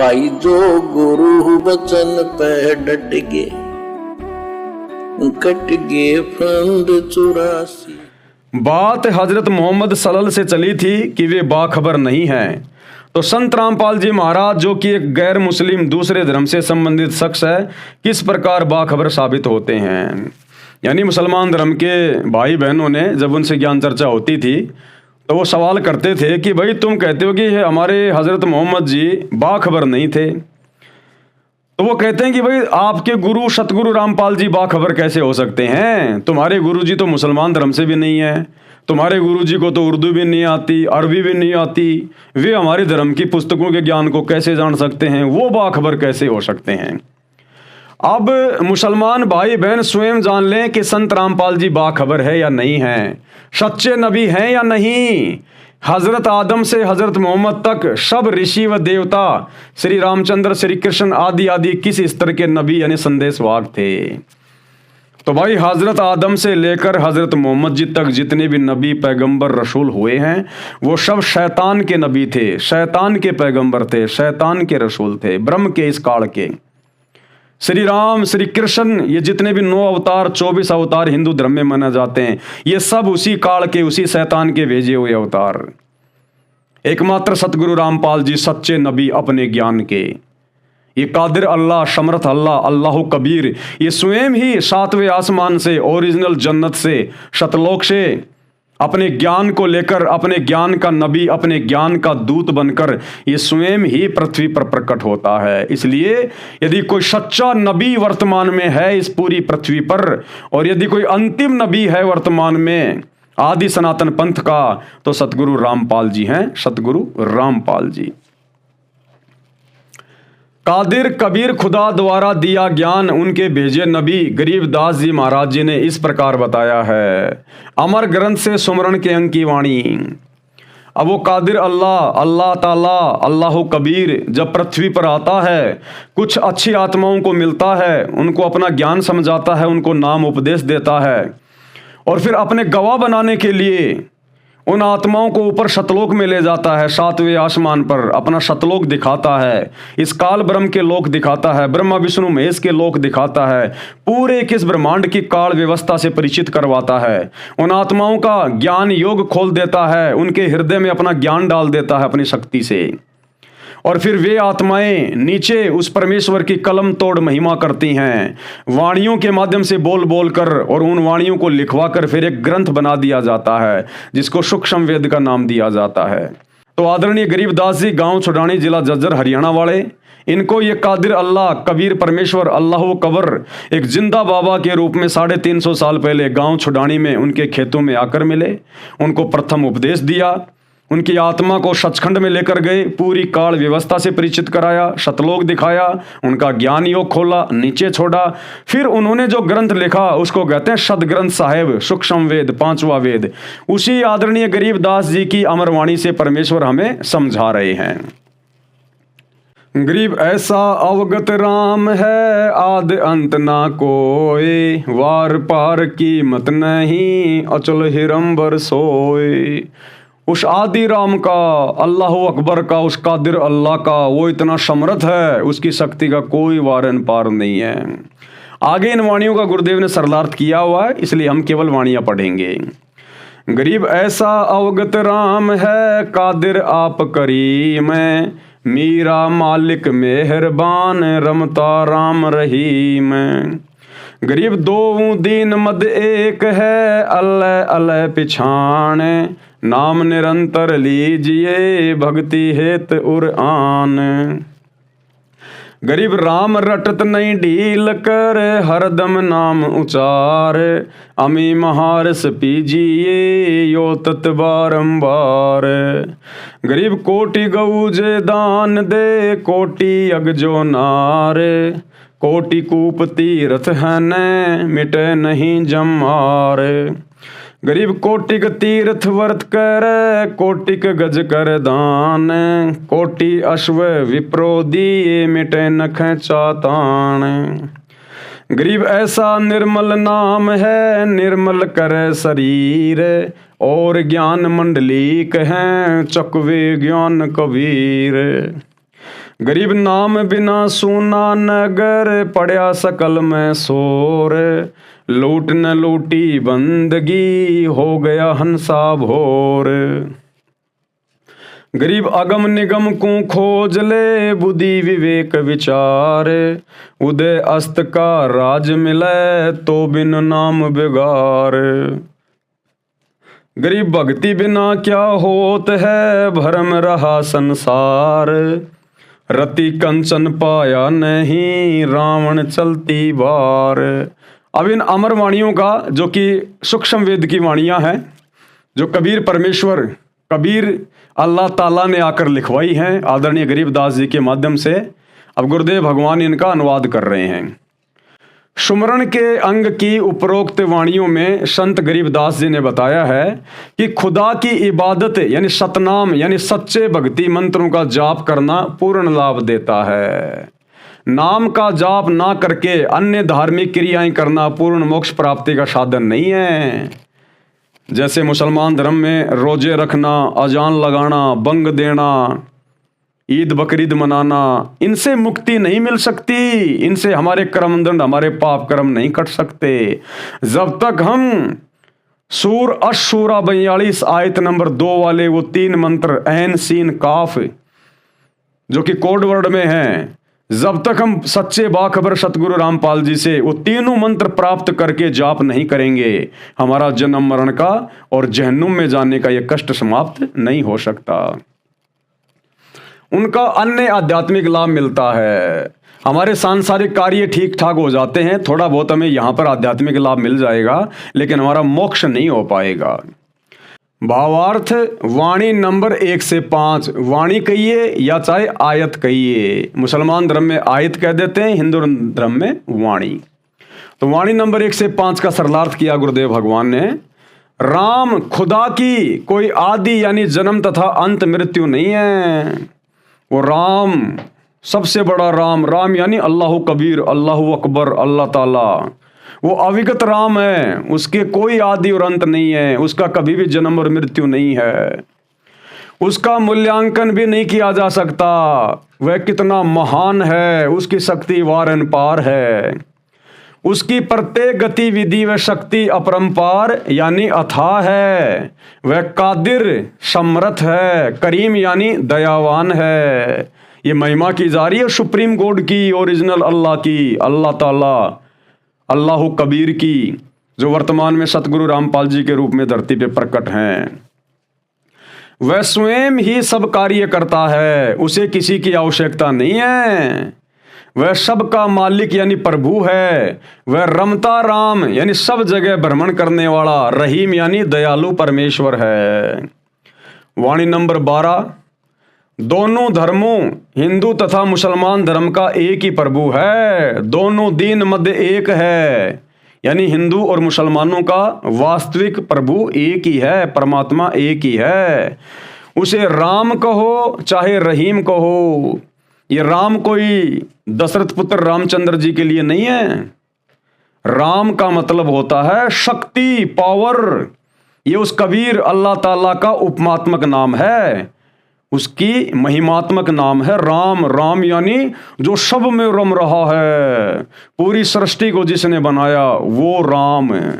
भाई जो गुरु वचन पे डट गए, कट गए फंद 84। बात हजरत मोहम्मद सल्लल्लाहु अलैहि वसल्लम से चली थी कि वे बाखबर नहीं हैं, तो संत रामपाल जी महाराज जो कि एक गैर मुस्लिम दूसरे धर्म से संबंधित शख्स है, किस प्रकार बाखबर साबित होते हैं। यानी मुसलमान धर्म के भाई बहनों ने जब उनसे ज्ञान चर्चा होती थी तो वो सवाल करते थे कि भाई तुम कहते हो कि हमारे हजरत मोहम्मद जी बाखबर नहीं थे, तो वो कहते हैं कि भाई आपके गुरु सतगुरु रामपाल जी बाखबर कैसे हो सकते हैं। तुम्हारे गुरु जी तो मुसलमान धर्म से भी नहीं है, तुम्हारे गुरु जी को तो उर्दू भी नहीं आती, अरबी भी नहीं आती, वे हमारे धर्म की पुस्तकों के ज्ञान को कैसे जान सकते हैं, वो बाखबर कैसे हो सकते हैं। अब मुसलमान भाई बहन स्वयं जान लें कि संत रामपाल जी बाखबर है या नहीं है, सच्चे नबी हैं या नहीं। हजरत आदम से हजरत मोहम्मद तक सब ऋषि व देवता, श्री रामचंद्र, श्री कृष्ण आदि आदि किस स्तर के नबी यानी संदेशवाहक थे। तो भाई हजरत आदम से लेकर हजरत मोहम्मद जी तक जितने भी नबी पैगंबर रसूल हुए हैं वो सब शैतान के नबी थे, शैतान के पैगंबर थे, शैतान के रसूल थे, ब्रह्म के इस काल के। श्री राम, श्री कृष्ण, ये जितने भी 9 अवतार 24 अवतार हिंदू धर्म में माने जाते हैं, ये सब उसी काल के, उसी शैतान के भेजे हुए अवतार। एकमात्र सतगुरु रामपाल जी सच्चे नबी अपने ज्ञान के। ये कादिर अल्लाह, समर्थ अल्लाह, अल्लाह कबीर, ये स्वयं ही 7वें आसमान से, ओरिजिनल जन्नत से, सतलोक से अपने ज्ञान को लेकर, अपने ज्ञान का नबी, अपने ज्ञान का दूत बनकर ये स्वयं ही पृथ्वी पर प्रकट होता है। इसलिए यदि कोई सच्चा नबी वर्तमान में है इस पूरी पृथ्वी पर, और यदि कोई अंतिम नबी है वर्तमान में आदि सनातन पंथ का, तो सतगुरु रामपाल जी हैं, सतगुरु रामपाल जी। कादिर कबीर खुदा द्वारा दिया ज्ञान उनके भेजे नबी गरीबदास जी महाराज जी ने इस प्रकार बताया है, अमर ग्रंथ से सुमरण के अंक की वाणी। अब वो कादिर अल्लाह, अल्लाह ताला, अल्लाह कबीर जब पृथ्वी पर आता है, कुछ अच्छी आत्माओं को मिलता है, उनको अपना ज्ञान समझाता है, उनको नाम उपदेश देता है, और फिर अपने गवाह बनाने के लिए उन आत्माओं को ऊपर सतलोक में ले जाता है, 7वें आसमान पर अपना सतलोक दिखाता है, इस काल ब्रह्म के लोक दिखाता है, ब्रह्मा विष्णु महेश के लोक दिखाता है, पूरे किस ब्रह्मांड की काल व्यवस्था से परिचित करवाता है, उन आत्माओं का ज्ञान योग खोल देता है, उनके हृदय में अपना ज्ञान डाल देता है अपनी शक्ति से, और फिर वे आत्माएं नीचे उस परमेश्वर की कलम तोड़ महिमा करती हैं, वाणियों के माध्यम से बोल बोल कर, और उन वाणियों को लिखवा कर फिर एक ग्रंथ बना दिया जाता है जिसको सूक्ष्म वेद का नाम दिया जाता है। तो आदरणीय गरीबदास जी, गांव छुडानी, जिला जज्जर, हरियाणा वाले, इनको ये कादिर अल्लाह, कबीर परमेश्वर, अल्लाह कबर एक जिंदा बाबा के रूप में 350 साल पहले गांव छुडानी में उनके खेतों में आकर मिले, उनको प्रथम उपदेश दिया, उनकी आत्मा को सचखंड में लेकर गए, पूरी काल व्यवस्था से परिचित कराया, सतलोक दिखाया, उनका ज्ञान योग खोला, नीचे छोड़ा, फिर उन्होंने जो ग्रंथ लिखा उसको कहते हैं सदग्रंथ साहिब, सूक्ष्म वेद, 5वां वेद। उसी आदरणीय गरीबदास जी की अमरवाणी से परमेश्वर हमें समझा रहे हैं। गरीब ऐसा अवगत राम है, आद अंत ना कोई, वार पार कीमत नहीं, अचल हिरंबर सोए। उस आदि राम का, अल्लाह अकबर का, उस कादिर अल्लाह का, वो इतना समर्थ है, उसकी शक्ति का कोई वारन पार नहीं है। आगे इन वाणियों का गुरुदेव ने सरलार्थ किया हुआ है, इसलिए हम केवल वाणियां पढ़ेंगे। गरीब ऐसा अवगत राम है, कादिर आप करीम, मीरा मालिक मेहरबान, रमता राम रहीम। गरीब 2 दीन मद एक है, अल्लाह अल्लाह पिछाण, नाम निरंतर लीजिए, भक्ति हेत उर आन। गरीब राम रटत नहीं ढील कर, हरदम नाम उचार, अमी महारस पीजिए, यो तत बारंबार। गरीब कोटि गऊजे दान दे, कोटि अगजो नार, कोटि कूप तीर्थ है न, मिटे नहीं जमार। गरीब कोटिक तीर्थ वर्त कर, कोटिक गज कर दान, कोटि अश्व विप्रो दिए, मिटे नख चातान। गरीब ऐसा निर्मल नाम है, निर्मल करे शरीर, और ज्ञान मंडलीक हैं, चकवे ज्ञान कबीर। गरीब नाम बिना सूना नगर, पड़या सकल में शोर, लूट न लूटी बंदगी, हो गया हंसा भोर। गरीब अगम निगम को खोज ले, बुद्धि विवेक विचार, उदय अस्त का राज मिले, तो बिन नाम बिगार। गरीब भक्ति बिना क्या होत है, भरम रहा संसार, रति कंचन पाया नहीं, रावण चलती बार। अब इन अमर वाणियों का, जो कि सूक्ष्म वेद की वाणियां हैं, जो कबीर परमेश्वर, कबीर अल्लाह ताला ने आकर लिखवाई हैं आदरणीय गरीबदास जी के माध्यम से, अब गुरुदेव भगवान इनका अनुवाद कर रहे हैं। सुमरण के अंग की उपरोक्त वाणियों में संत गरीबदास जी ने बताया है कि खुदा की इबादत यानी सतनाम यानी सच्चे भक्ति मंत्रों का जाप करना पूर्ण लाभ देता है। नाम का जाप ना करके अन्य धार्मिक क्रियाएं करना पूर्ण मोक्ष प्राप्ति का साधन नहीं है। जैसे मुसलमान धर्म में रोजे रखना, अजान लगाना, बंग देना, ईद बकरीद मनाना, इनसे मुक्ति नहीं मिल सकती, इनसे हमारे कर्मदंड, हमारे पाप कर्म नहीं कट सकते। जब तक हम सूर अशूरा 42 आयत नंबर 2 वाले वो 3 मंत्र ऐन सीन काफ जो कि कोड वर्ड में हैं, जब तक हम सच्चे बाखबर सतगुरु रामपाल जी से वो तीनों मंत्र प्राप्त करके जाप नहीं करेंगे, हमारा जन्म मरण का और जहन्नुम में जाने का यह कष्ट समाप्त नहीं हो सकता। उनका अन्य आध्यात्मिक लाभ मिलता है, हमारे सांसारिक कार्य ठीक ठाक हो जाते हैं, थोड़ा बहुत हमें यहाँ पर आध्यात्मिक लाभ मिल जाएगा, लेकिन हमारा मोक्ष नहीं हो पाएगा। भावार्थ वाणी नंबर 1 से 5, वाणी कहिए या चाहे आयत कहिए, मुसलमान धर्म में आयत कह देते हैं, हिंदू धर्म में वाणी। तो वाणी नंबर 1 से 5 का सरलार्थ किया गुरुदेव भगवान ने। राम खुदा की कोई आदि यानी जन्म तथा अंत मृत्यु नहीं है। वो राम सबसे बड़ा राम, राम यानी अल्लाह कबीर, अल्लाह अकबर, अल्लाह ताला, वो अविगत राम है, उसके कोई आदि और अंत नहीं है, उसका कभी भी जन्म और मृत्यु नहीं है, उसका मूल्यांकन भी नहीं किया जा सकता। वह कितना महान है, उसकी शक्ति वारन पार है, उसकी प्रत्येक गतिविधि व शक्ति अपरंपार यानी अथाह है। वह कादिर समर्थ है, करीम यानी दयावान है। ये महिमा की जा रही है सुप्रीम गॉड की, ओरिजिनल अल्लाह की, अल्लाह ताला, अल्लाह कबीर की, जो वर्तमान में सतगुरु रामपाल जी के रूप में धरती पे प्रकट हैं। वह स्वयं ही सब कार्य करता है, उसे किसी की आवश्यकता नहीं है। वह सबका मालिक यानी प्रभु है। वह रमता राम यानी सब जगह भ्रमण करने वाला, रहीम यानी दयालु परमेश्वर है। वाणी नंबर 12, दोनों धर्मों हिंदू तथा मुसलमान धर्म का एक ही प्रभु है, दोनों दीन मध्य एक है, यानी हिंदू और मुसलमानों का वास्तविक प्रभु एक ही है, परमात्मा एक ही है। उसे राम कहो चाहे रहीम कहो, ये राम कोई दशरथ पुत्र रामचंद्र जी के लिए नहीं है। राम का मतलब होता है शक्ति, पावर। ये उस कबीर अल्लाह ताला का उपमात्मक नाम है, उसकी महिमात्मक नाम है राम। राम यानी जो सब में रम रहा है, पूरी सृष्टि को जिसने बनाया वो राम है।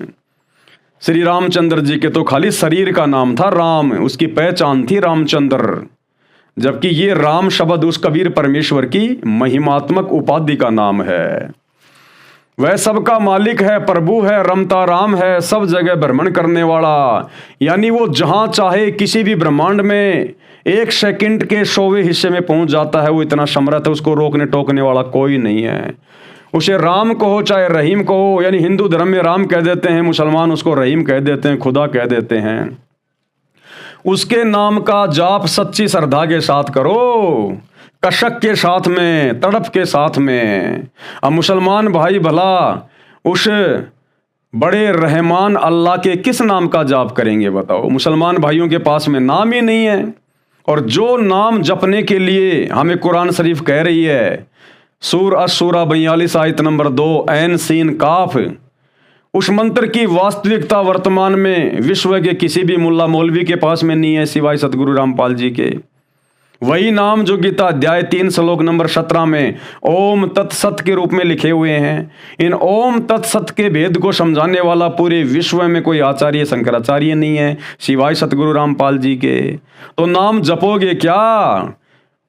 श्री रामचंद्र जी के तो खाली शरीर का नाम था राम, उसकी पहचान थी रामचंद्र, जबकि ये राम शब्द उस कबीर परमेश्वर की महिमात्मक उपाधि का नाम है। वह सबका मालिक है, प्रभु है, रमता राम है, सब जगह भ्रमण करने वाला, यानी वो जहां चाहे किसी भी ब्रह्मांड में 1 सेकंड के 100वें हिस्से में पहुंच जाता है। वो इतना समर्थ है, उसको रोकने टोकने वाला कोई नहीं है। उसे राम कहो चाहे रहीम कहो, यानी हिंदू धर्म में राम कह देते हैं, मुसलमान उसको रहीम कह देते हैं, खुदा कह देते हैं। उसके नाम का जाप सच्ची श्रद्धा के साथ करो, कशक के साथ में, तड़प के साथ में। अब मुसलमान भाई भला उस बड़े रहमान अल्लाह के किस नाम का जाप करेंगे बताओ? मुसलमान भाइयों के पास में नाम ही नहीं है। और जो नाम जपने के लिए हमें कुरान शरीफ कह रही है, सूर अशूरा 42 आयत नंबर 2 ऐन सीन काफ, उस मंत्र की वास्तविकता वर्तमान में विश्व के किसी भी मुल्ला मौलवी के पास में नहीं है सिवाय सतगुरु रामपाल जी के। वही नाम जो गीता अध्याय 3 श्लोक नंबर 17 में ओम तत्सत के रूप में लिखे हुए हैं। इन ओम तत्सत के भेद को समझाने वाला पूरे विश्व में कोई आचार्य शंकराचार्य नहीं है सिवाय सतगुरु रामपाल जी के। तो नाम जपोगे क्या?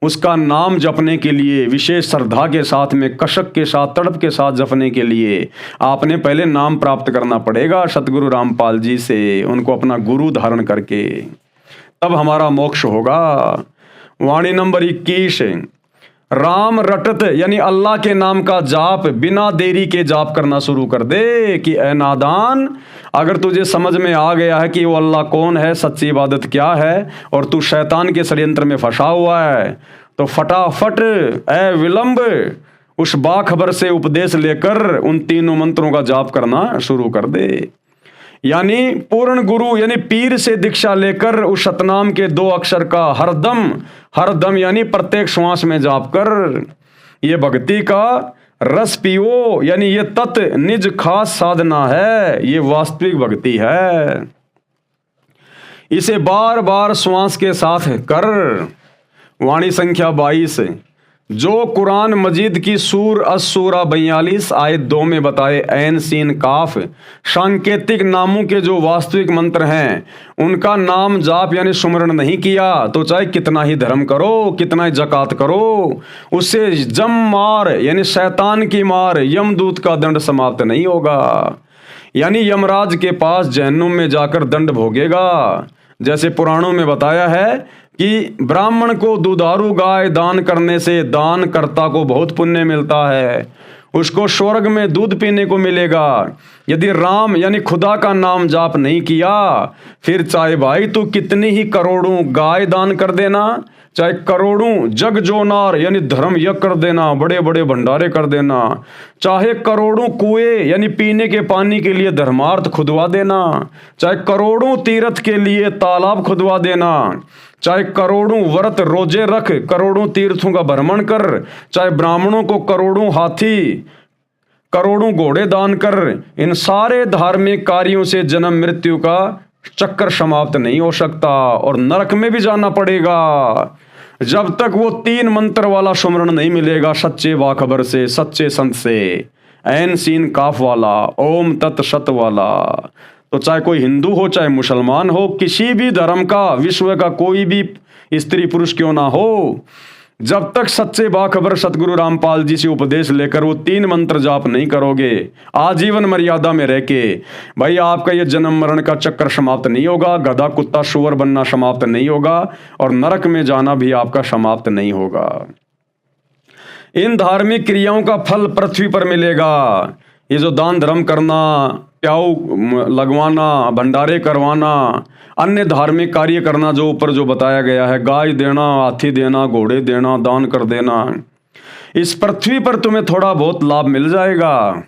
उसका नाम जपने के लिए विशेष श्रद्धा के साथ में, कशक के साथ, तड़प के साथ जपने के लिए आपने पहले नाम प्राप्त करना पड़ेगा सतगुरु रामपाल जी से, उनको अपना गुरु धारण करके, तब हमारा मोक्ष होगा। वाणी नंबर 21, राम रटत यानी अल्लाह के नाम का जाप बिना देरी के जाप करना शुरू कर दे कि ए नादान, अगर तुझे समझ में आ गया है कि वो अल्लाह कौन है, सच्ची इबादत क्या है, और तू शैतान के षड्यंत्र में फंसा हुआ है, तो फटाफट ए विलंब उस बाखबर से उपदेश लेकर उन तीनों मंत्रों का जाप करना शुरू कर दे। यानी पूर्ण गुरु यानी पीर से दीक्षा लेकर उस सतनाम के 2 अक्षर का हरदम यानी प्रत्येक श्वास में जाप कर ये भक्ति का रस पियो। यानी ये तत् निज खास साधना है, ये वास्तविक भक्ति है। इसे बार बार श्वास के साथ कर। वाणी संख्या 22, जो कुरान मजीद की सूर अस्सूरा 42 आयत 2 में बताए ऐन सीन काफ सांकेतिक नामों के जो वास्तविक मंत्र हैं उनका नाम जाप यानी सुमरण नहीं किया तो चाहे कितना ही धर्म करो, कितना ही जकात करो, उससे जम मार यानी शैतान की मार, यमदूत का दंड समाप्त नहीं होगा। यानी यमराज के पास जहन्नुम में जाकर दंड भोगेगा। जैसे पुराणों में बताया है कि ब्राह्मण को दुधारू गाय दान करने से दानकर्ता को बहुत पुण्य मिलता है, उसको स्वर्ग में दूध पीने को मिलेगा। यदि राम यानी खुदा का नाम जाप नहीं किया, फिर चाहे भाई तू कितनी ही करोड़ों गाय दान कर देना, चाहे करोड़ों जग जोनार यानी धर्म यज्ञ कर देना, बड़े बड़े भंडारे कर देना, चाहे करोड़ों कुएं यानी पीने के पानी के लिए धर्मार्थ खुदवा देना, चाहे करोड़ों तीर्थ के लिए तालाब खुदवा देना, चाहे करोड़ों व्रत रोजे रख, करोड़ों तीर्थों का भ्रमण कर, चाहे ब्राह्मणों को करोड़ों हाथी करोड़ों घोड़े दान कर, इन सारे धार्मिक कार्यों से जन्म मृत्यु का चक्कर समाप्त नहीं हो सकता और नरक में भी जाना पड़ेगा जब तक वो 3 मंत्र वाला सुमरण नहीं मिलेगा सच्चे बाखबर से, सच्चे संत से, ऐन सीन काफ वाला, ओम तत् सत वाला। तो चाहे कोई हिंदू हो, चाहे मुसलमान हो, किसी भी धर्म का, विश्व का कोई भी स्त्री पुरुष क्यों ना हो, जब तक सच्चे बाखबर सतगुरु रामपाल जी से उपदेश लेकर वो 3 मंत्र जाप नहीं करोगे आजीवन मर्यादा में रह के, भाई आपका ये जन्म मरण का चक्कर समाप्त नहीं होगा, गधा कुत्ता सुअर बनना समाप्त नहीं होगा और नरक में जाना भी आपका समाप्त नहीं होगा। इन धार्मिक क्रियाओं का फल पृथ्वी पर मिलेगा। ये जो दान धर्म करना, प्याऊ लगवाना, भंडारे करवाना, अन्य धार्मिक कार्य करना जो ऊपर जो बताया गया है, गाय देना, हाथी देना, घोड़े देना, दान कर देना, इस पृथ्वी पर तुम्हें थोड़ा बहुत लाभ मिल जाएगा,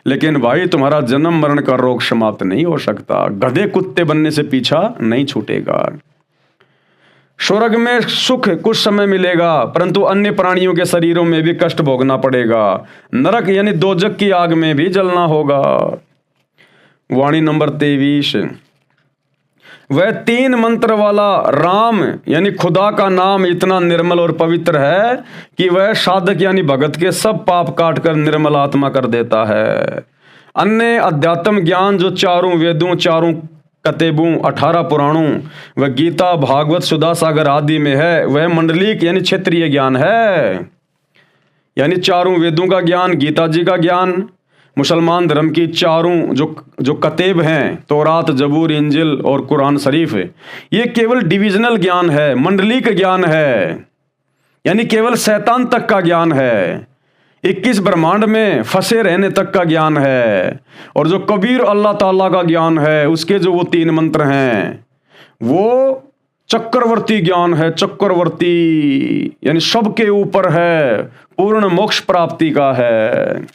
लेकिन भाई तुम्हारा जन्म मरण का रोग समाप्त नहीं हो सकता। गधे कुत्ते बनने से पीछा नहीं छूटेगा। स्वर्ग में सुख कुछ समय मिलेगा परंतु अन्य प्राणियों के शरीरों में भी कष्ट भोगना पड़ेगा। नरक यानी दोजक की आग में भी जलना होगा। वाणी नंबर 23, वह 3 मंत्र वाला राम यानी खुदा का नाम इतना निर्मल और पवित्र है कि वह साधक यानी भगत के सब पाप काट कर निर्मल आत्मा कर देता है। अन्य अध्यात्म ज्ञान जो 4 वेदों, 4 कतेबों, 18 पुराणों व गीता, भागवत, सुधा सागर आदि में है, वह मंडलिक यानी क्षेत्रीय ज्ञान है। यानी 4 वेदों का ज्ञान, गीता जी का ज्ञान, मुसलमान धर्म की 4 जो कतेब हैं, तौरात, जबूर, इंजिल और कुरान शरीफ, ये केवल डिविजनल ज्ञान है, मंडलिक ज्ञान है, यानी केवल शैतान तक का ज्ञान है, 21 ब्रह्मांड में फंसे रहने तक का ज्ञान है। और जो कबीर अल्लाह ताला का ज्ञान है, उसके जो वो 3 मंत्र हैं, वो चक्रवर्ती ज्ञान है, चक्रवर्ती यानी सबके ऊपर है, पूर्ण मोक्ष प्राप्ति का है।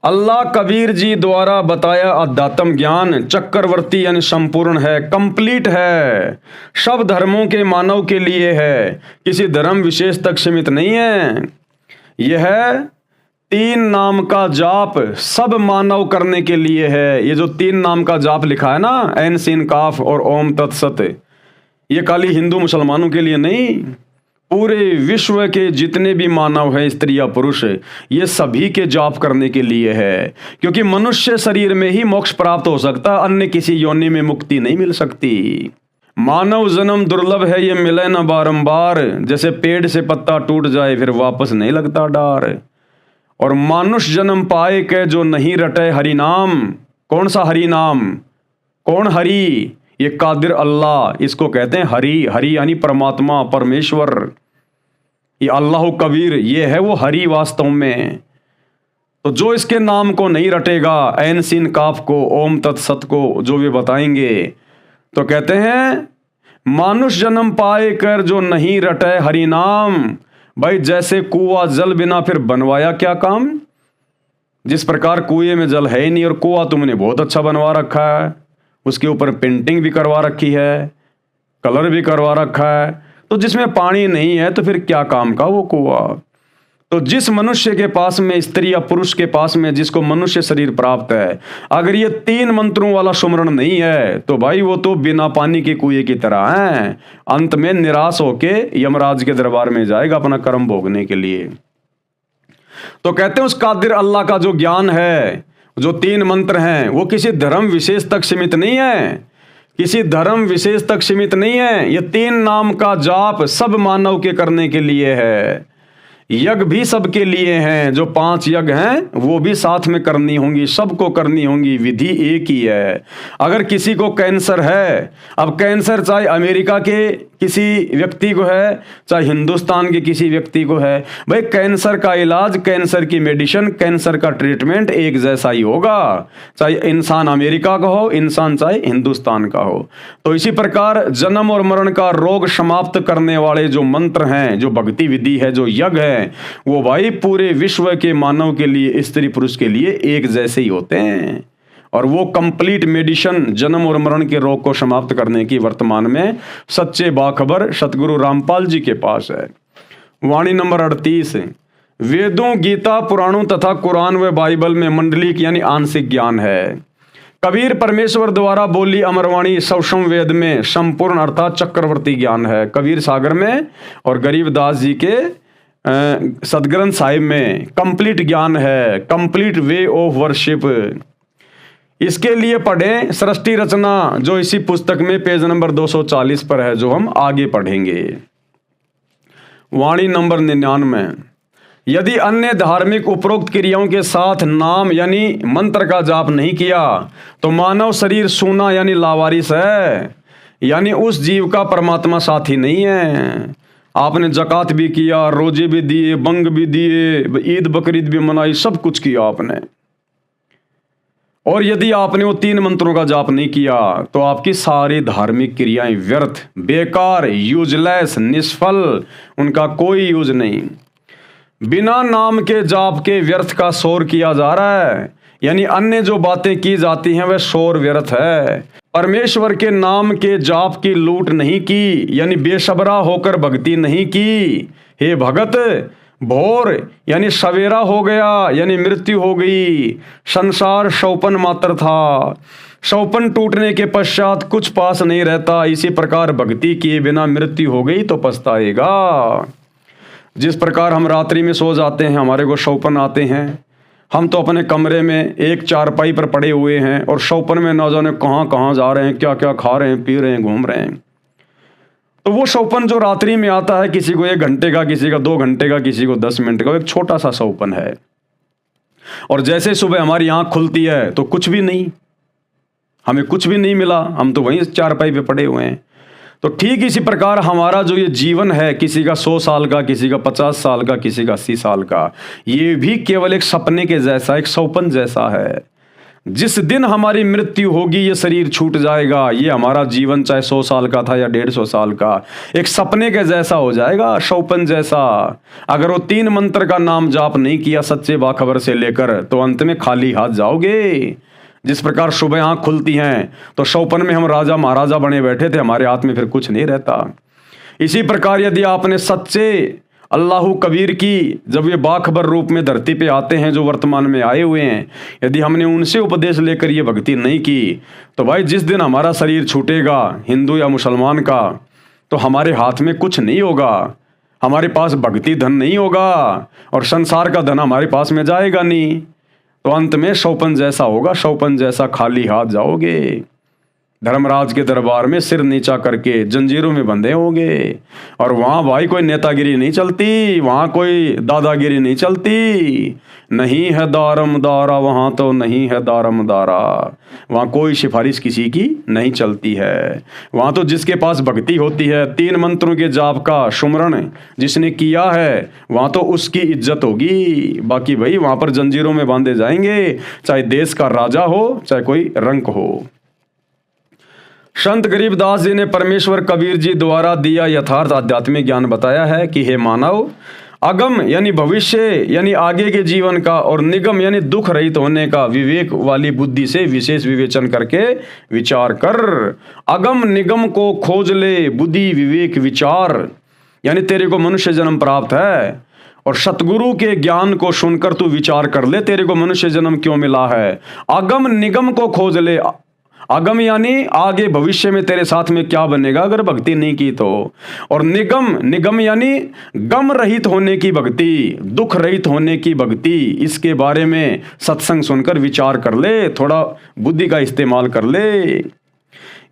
अल्लाह कबीर जी द्वारा बताया अध्यात्म ज्ञान चक्रवर्ती यानी संपूर्ण है, कंप्लीट है, सब धर्मों के मानव के लिए है, किसी धर्म विशेष तक सीमित नहीं है। यह 3 नाम का जाप सब मानव करने के लिए है। ये जो 3 नाम का जाप लिखा है ना, ऐन सीन काफ और ओम तत्सत, ये खाली हिंदू मुसलमानों के लिए नहीं, पूरे विश्व के जितने भी मानव हैं, स्त्री या पुरुष, ये सभी के जाप करने के लिए है, क्योंकि मनुष्य शरीर में ही मोक्ष प्राप्त हो सकता, अन्य किसी योनि में मुक्ति नहीं मिल सकती। मानव जन्म दुर्लभ है, ये मिले न बारंबार, जैसे पेड़ से पत्ता टूट जाए फिर वापस नहीं लगता डार। और मानुष जन्म पाए के जो नहीं रटे हरि नाम। कौन सा हरि नाम? कौन हरि? ये कादिर अल्लाह, इसको कहते हैं हरि। हरि यानी परमात्मा, परमेश्वर। ये अल्लाह कबीर, ये है वो हरि वास्तव में। तो जो इसके नाम को नहीं रटेगा, ऐन सीन काफ को, ओम तत्सत को, जो वे बताएंगे, तो कहते हैं मानुष जन्म पाए कर जो नहीं रटे हरि नाम। भाई जैसे कुआं जल बिना फिर बनवाया क्या काम। जिस प्रकार कुएं में जल है ही नहीं और कुआं तुमने बहुत अच्छा बनवा रखा है, उसके ऊपर पेंटिंग भी करवा रखी है, कलर भी करवा रखा है, तो जिसमें पानी नहीं है तो फिर क्या काम का वो कुआं। तो जिस मनुष्य के पास में, स्त्री या पुरुष के पास में जिसको मनुष्य शरीर प्राप्त है, अगर ये 3 मंत्रों वाला सुमरण नहीं है तो भाई वो तो बिना पानी के कुएं की तरह है। अंत में निराश होके यमराज के दरबार में जाएगा अपना कर्म भोगने के लिए। तो कहते हैं उस कादिर अल्लाह का जो ज्ञान है, जो 3 मंत्र हैं, वो किसी धर्म विशेष तक सीमित नहीं है, किसी धर्म विशेष तक सीमित नहीं है। ये 3 नाम का जाप सब मानव के करने के लिए है। यज्ञ भी सबके लिए हैं, जो 5 यज्ञ हैं वो भी साथ में करनी होंगी, सबको करनी होंगी, विधि एक ही है। अगर किसी को कैंसर है, अब कैंसर चाहे अमेरिका के किसी व्यक्ति को है, चाहे हिंदुस्तान के किसी व्यक्ति को है, भाई कैंसर का इलाज, कैंसर की मेडिसिन, कैंसर का ट्रीटमेंट एक जैसा ही होगा, चाहे इंसान अमेरिका का हो, इंसान चाहे हिंदुस्तान का हो। तो इसी प्रकार जन्म और मरण का रोग समाप्त करने वाले जो मंत्र हैं, जो भक्ति विधि है, जो यज्ञ है, वो भाई पूरे विश्व के मानव के लिए, स्त्री पुरुष के लिए एक जैसे ही होते हैं। और वो कंप्लीट मेडिसिन जन्म और मरण के रोग को समाप्त करने की वर्तमान में सच्चे बाखबर सतगुरु रामपाल जी के पास है। वाणी नंबर 38, वेदों, गीता, पुराणों तथा कुरान व बाइबल में मंडलिक यानी आंशिक ज्ञान है। कबीर परमेश्वर द्वारा बोली अमरवाणी सवसम वेद में संपूर्ण अर्थात चक्रवर्ती ज्ञान है। कबीर सागर में और गरीबदास जी के सदग्रंथ साहिब में कंप्लीट ज्ञान है, कंप्लीट वे ऑफ वर्शिप। इसके लिए पढ़ें सृष्टि रचना, जो इसी पुस्तक में पेज नंबर 240 पर है, जो हम आगे पढ़ेंगे। वाणी नंबर 99, यदि अन्य धार्मिक उपरोक्त क्रियाओं के साथ नाम यानी मंत्र का जाप नहीं किया तो मानव शरीर सूना यानी लावारिस है, यानी उस जीव का परमात्मा साथी नहीं है। आपने जकात भी किया, रोजे भी दिए, बंग भी दिए, ईद बकरीद भी मनाई, सब कुछ किया आपने, और यदि आपने वो 3 मंत्रों का जाप नहीं किया तो आपकी सारी धार्मिक क्रियाएं व्यर्थ, बेकार, यूजलेस, निष्फल, उनका कोई यूज नहीं। बिना नाम के जाप के व्यर्थ का शोर किया जा रहा है, यानी अन्य जो बातें की जाती हैं वह शोर व्यर्थ है। परमेश्वर के नाम के जाप की लूट नहीं की, यानी बेसबरा होकर भक्ति नहीं की। हे भगत, भोर यानी सवेरा हो गया, यानी मृत्यु हो गई। संसार शौपन मात्र था, शौपन टूटने के पश्चात कुछ पास नहीं रहता। इसी प्रकार भक्ति किए बिना मृत्यु हो गई तो पछताएगा। जिस प्रकार हम रात्रि में सो जाते हैं, हमारे को शौपन आते हैं, हम तो अपने कमरे में एक चारपाई पर पड़े हुए हैं और शौपन में न जाने कहाँ कहाँ जा रहे हैं, क्या क्या खा रहे हैं, पी रहे हैं, घूम रहे हैं। तो वो शौपन जो रात्रि में आता है, किसी को 1 घंटे का, किसी का 2 घंटे का, किसी को 10 मिनट का, एक छोटा सा शौपन है। और जैसे सुबह हमारी आंख खुलती है तो कुछ भी नहीं, हमें कुछ भी नहीं मिला, हम तो वहीं चारपाई पे पड़े हुए हैं। तो ठीक इसी प्रकार हमारा जो ये जीवन है, किसी का 100 साल का, किसी का 50 साल का, किसी का 80 साल का, ये भी केवल एक सपने के जैसा, एक शौपन जैसा है। जिस दिन हमारी मृत्यु होगी, ये शरीर छूट जाएगा, ये हमारा जीवन चाहे 100 साल का था या 150 साल का, एक सपने के जैसा हो जाएगा, शौपन जैसा। अगर वो 3 मंत्र का नाम जाप नहीं किया सच्चे बाखबर से लेकर, तो अंत में खाली हाथ जाओगे। जिस प्रकार सुबह आँख खुलती हैं तो शौपन में हम राजा महाराजा बने बैठे थे, हमारे हाथ में फिर कुछ नहीं रहता। इसी प्रकार यदि आपने सच्चे अल्लाह कबीर की, जब ये बाखबर रूप में धरती पे आते हैं, जो वर्तमान में आए हुए हैं, यदि हमने उनसे उपदेश लेकर ये भक्ति नहीं की तो भाई जिस दिन हमारा शरीर छूटेगा, हिंदू या मुसलमान का, तो हमारे हाथ में कुछ नहीं होगा। हमारे पास भक्ति धन नहीं होगा और संसार का धन हमारे पास में जाएगा नहीं, तो अंत में शौपन जैसा होगा, शौपन जैसा खाली हाथ जाओगे। धर्मराज के दरबार में सिर नीचा करके जंजीरों में बंधे होंगे, और वहाँ भाई कोई नेतागिरी नहीं चलती, वहाँ कोई दादागिरी नहीं चलती। नहीं है दारम दारा, वहाँ तो नहीं है दारम दारा, वहाँ कोई सिफारिश किसी की नहीं चलती है। वहाँ तो जिसके पास भक्ति होती है, 3 मंत्रों के जाप का सुमरण जिसने किया है, वहाँ तो उसकी इज्जत होगी। बाकी भाई वहाँ पर जंजीरों में बांधे जाएंगे, चाहे देश का राजा हो, चाहे कोई रंक हो। संत गरीबदास जी ने परमेश्वर कबीर जी द्वारा दिया यथार्थ आध्यात्मिक ज्ञान बताया है कि हे मानव, अगम यानी भविष्य यानी आगे के जीवन का, और निगम यानी दुख रहित होने का विवेक वाली बुद्धि से विशेष विवेचन करके विचार कर। अगम निगम को खोज ले, बुद्धि विवेक विचार, यानी तेरे को मनुष्य जन्म प्राप्त है, और सतगुरु के ज्ञान को सुनकर तू विचार कर ले तेरे को मनुष्य जन्म क्यों मिला है। अगम निगम को खोज ले, अगम यानी आगे भविष्य में तेरे साथ में क्या बनेगा अगर भक्ति नहीं की तो, और निगम, निगम यानी गम रहित होने की भक्ति, दुख रहित होने की भक्ति, इसके बारे में सत्संग सुनकर विचार कर ले, थोड़ा बुद्धि का इस्तेमाल कर ले।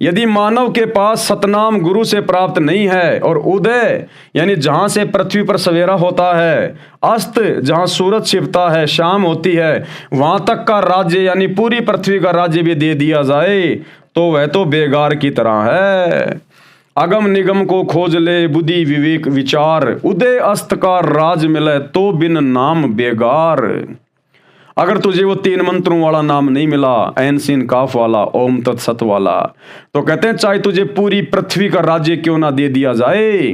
यदि मानव के पास सतनाम गुरु से प्राप्त नहीं है, और उदय यानी जहां से पृथ्वी पर सवेरा होता है, अस्त जहां सूरज छिपता है, शाम होती है, वहां तक का राज्य यानी पूरी पृथ्वी का राज्य भी दे दिया जाए तो वह तो बेगार की तरह है। अगम निगम को खोज ले, बुद्धि विवेक विचार, उदय अस्त का राज मिले तो बिन नाम बेगार। अगर तुझे वो 3 मंत्रों वाला नाम नहीं मिला, ऐन सीन काफ वाला, ओम तत्सत वाला, तो कहते हैं चाहे तुझे पूरी पृथ्वी का राज्य क्यों ना दे दिया जाए,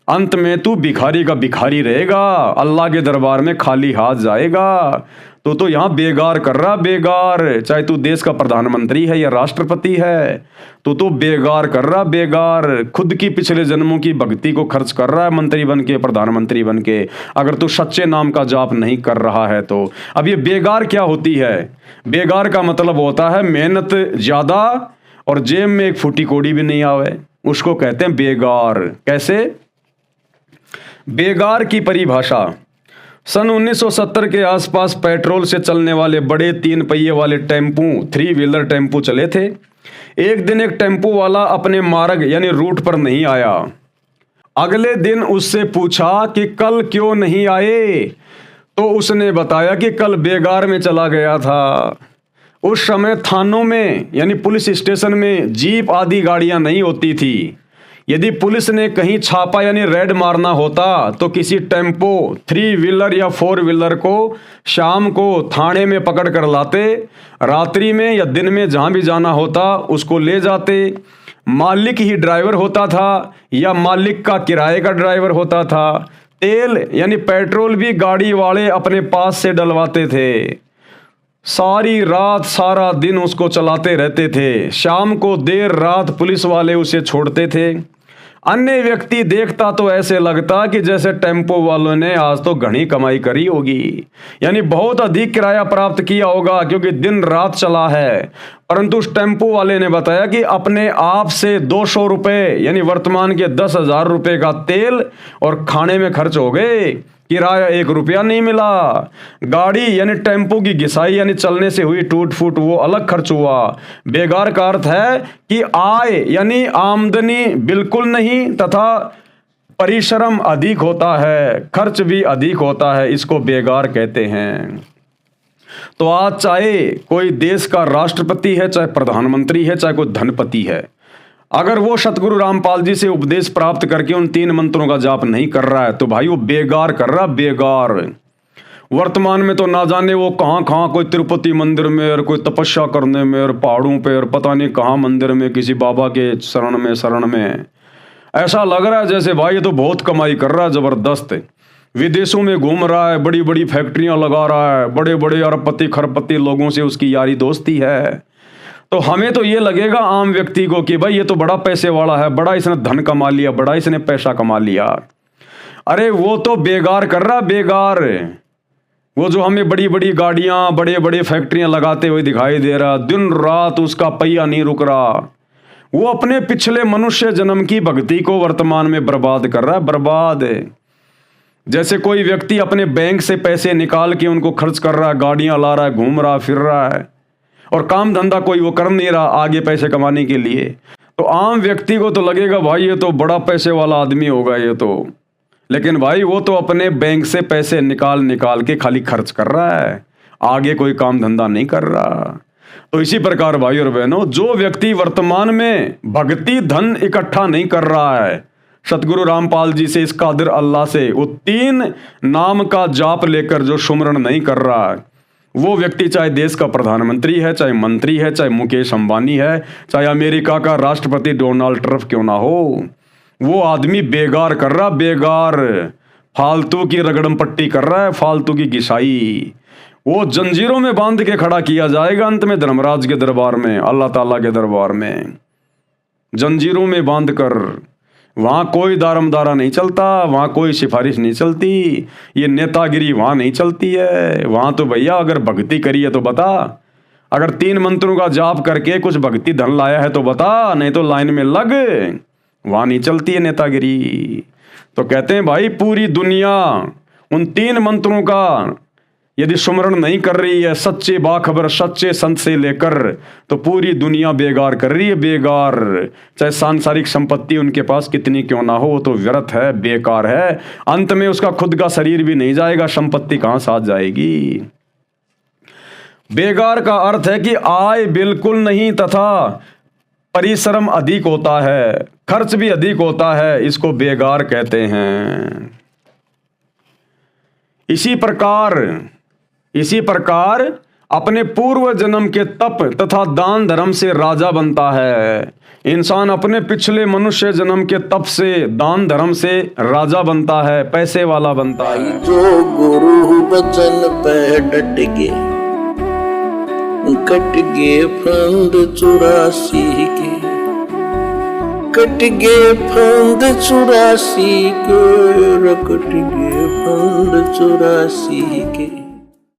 अंत में तू भिखारी का भिखारी रहेगा, अल्लाह के दरबार में खाली हाथ जाएगा। तो यहाँ बेगार कर रहा, बेगार, चाहे तू देश का प्रधानमंत्री है या राष्ट्रपति है, तो बेगार कर रहा, बेगार। खुद की पिछले जन्मों की भक्ति को खर्च कर रहा है मंत्री बन के, प्रधानमंत्री बन के, अगर तू सच्चे नाम का जाप नहीं कर रहा है तो। अब ये बेगार क्या होती है? बेगार का मतलब होता है मेहनत ज्यादा और जेब में एक फूटी कोड़ी भी नहीं आवे, उसको कहते हैं बेगार। कैसे? बेगार की परिभाषा, सन 1970 के आसपास पेट्रोल से चलने वाले बड़े 3 पहिए वाले टेम्पू, 3 व्हीलर टेम्पू चले थे। एक दिन एक टेम्पू वाला अपने मार्ग यानी रूट पर नहीं आया। अगले दिन उससे पूछा कि कल क्यों नहीं आए, तो उसने बताया कि कल बेगार में चला गया था। उस समय थानों में यानी पुलिस स्टेशन में जीप आदि गाड़ियां नहीं होती थी। यदि पुलिस ने कहीं छापा यानी रेड मारना होता तो किसी टेम्पो, 3 व्हीलर या 4 व्हीलर को शाम को थाने में पकड़ कर लाते, रात्रि में या दिन में जहां भी जाना होता उसको ले जाते। मालिक ही ड्राइवर होता था या मालिक का किराए का ड्राइवर होता था। तेल यानी पेट्रोल भी गाड़ी वाले अपने पास से डलवाते थे। सारी रात सारा दिन उसको चलाते रहते थे। शाम को देर रात पुलिस वाले उसे छोड़ते थे। अन्य व्यक्ति देखता तो ऐसे लगता कि जैसे टेम्पो वालों ने आज तो घनी कमाई करी होगी, यानी बहुत अधिक किराया प्राप्त किया होगा क्योंकि दिन रात चला है। परंतु उस टेम्पो वाले ने बताया कि अपने आप से 200 रुपये यानी वर्तमान के 10,000 रुपये का तेल और खाने में खर्च हो गए, किराया 1 रुपया नहीं मिला। गाड़ी यानी टेम्पो की घिसाई यानी चलने से हुई टूट फूट वो अलग खर्च हुआ। बेगार का अर्थ है कि आय यानी आमदनी बिल्कुल नहीं तथा परिश्रम अधिक होता है, खर्च भी अधिक होता है, इसको बेगार कहते हैं। तो आज चाहे कोई देश का राष्ट्रपति है, चाहे प्रधानमंत्री है, चाहे कोई धनपति है, अगर वो सतगुरु रामपाल जी से उपदेश प्राप्त करके उन 3 मंत्रों का जाप नहीं कर रहा है तो भाई वो बेगार कर रहा, बेगार। वर्तमान में तो ना जाने वो कहाँ कहाँ, कोई तिरुपति मंदिर में और कोई तपस्या करने में और पहाड़ों पे और पता नहीं कहाँ मंदिर में किसी बाबा के शरण में ऐसा लग रहा है जैसे भाई ये तो बहुत कमाई कर रहा है जबरदस्त। विदेशों में घूम रहा है, बड़ी बड़ी फैक्ट्रियां लगा रहा है, बड़े बड़े अरबपति खरबपति लोगों से उसकी यारी दोस्ती है। तो हमें तो ये लगेगा आम व्यक्ति को कि भाई ये तो बड़ा पैसे वाला है, बड़ा इसने धन कमा लिया, बड़ा इसने पैसा कमा लिया। अरे वो तो बेगार कर रहा, बेगार। वो जो हमें बड़ी बड़ी गाड़ियां, बड़े बड़े फैक्ट्रियां लगाते हुए दिखाई दे रहा, दिन रात उसका पहिया नहीं रुक रहा, वो अपने पिछले मनुष्य जन्म की भक्ति को वर्तमान में बर्बाद कर रहा है, बर्बाद है। जैसे कोई व्यक्ति अपने बैंक से पैसे निकाल के उनको खर्च कर रहा है, गाड़ियां ला रहा है, घूम रहा फिर रहा है, और काम धंधा कोई वो कर नहीं रहा आगे पैसे कमाने के लिए, तो आम व्यक्ति को तो लगेगा भाई ये तो बड़ा पैसे वाला आदमी होगा ये तो, लेकिन भाई वो तो अपने बैंक से पैसे निकाल निकाल के खाली खर्च कर रहा है, आगे कोई काम धंधा नहीं कर रहा। तो इसी प्रकार भाई और बहनों, जो व्यक्ति वर्तमान में भक्ति धन इकट्ठा नहीं कर रहा है, सतगुरु रामपाल जी से, इस कादिर अल्लाह से वो 3 नाम का जाप लेकर जो सुमरण नहीं कर रहा है, वो व्यक्ति चाहे देश का प्रधानमंत्री है, चाहे मंत्री है, चाहे मुकेश अंबानी है, चाहे अमेरिका का राष्ट्रपति डोनाल्ड ट्रम्प क्यों ना हो, वो आदमी बेगार कर रहा, बेगार, फालतू की रगड़म पट्टी कर रहा है, फालतू की घिसाई। वो जंजीरों में बांध के खड़ा किया जाएगा अंत में धर्मराज के दरबार में, अल्लाह ताला के दरबार में, जंजीरों में बांध कर। वहाँ कोई दारमदारा नहीं चलता, वहाँ कोई सिफारिश नहीं चलती, ये नेतागिरी वहाँ नहीं चलती है। वहाँ तो भैया अगर भक्ति करी है तो बता, अगर 3 मंत्रों का जाप करके कुछ भक्ति धन लाया है तो बता, नहीं तो लाइन में लग। वहाँ नहीं चलती है नेतागिरी। तो कहते हैं भाई पूरी दुनिया उन 3 मंत्रों का यदि सुमरण नहीं कर रही है, सच्चे बाखबर सच्चे संत से लेकर, तो पूरी दुनिया बेगार कर रही है, बेगार। चाहे सांसारिक संपत्ति उनके पास कितनी क्यों ना हो, वो तो व्यर्थ है, बेकार है। अंत में उसका खुद का शरीर भी नहीं जाएगा, संपत्ति कहां साथ जाएगी। बेगार का अर्थ है कि आय बिल्कुल नहीं तथा परिश्रम अधिक होता है, खर्च भी अधिक होता है, इसको बेगार कहते हैं। इसी प्रकार अपने पूर्व जन्म के तप तथा दान धर्म से राजा बनता है। इंसान अपने पिछले मनुष्य जन्म के तप से, दान धर्म से राजा बनता है, पैसे वाला बनता है। जो गुरु बचन पे डट गे, कट गे फंद 84 के, कट गे फंद 84 के, कट गे फंद 84 के।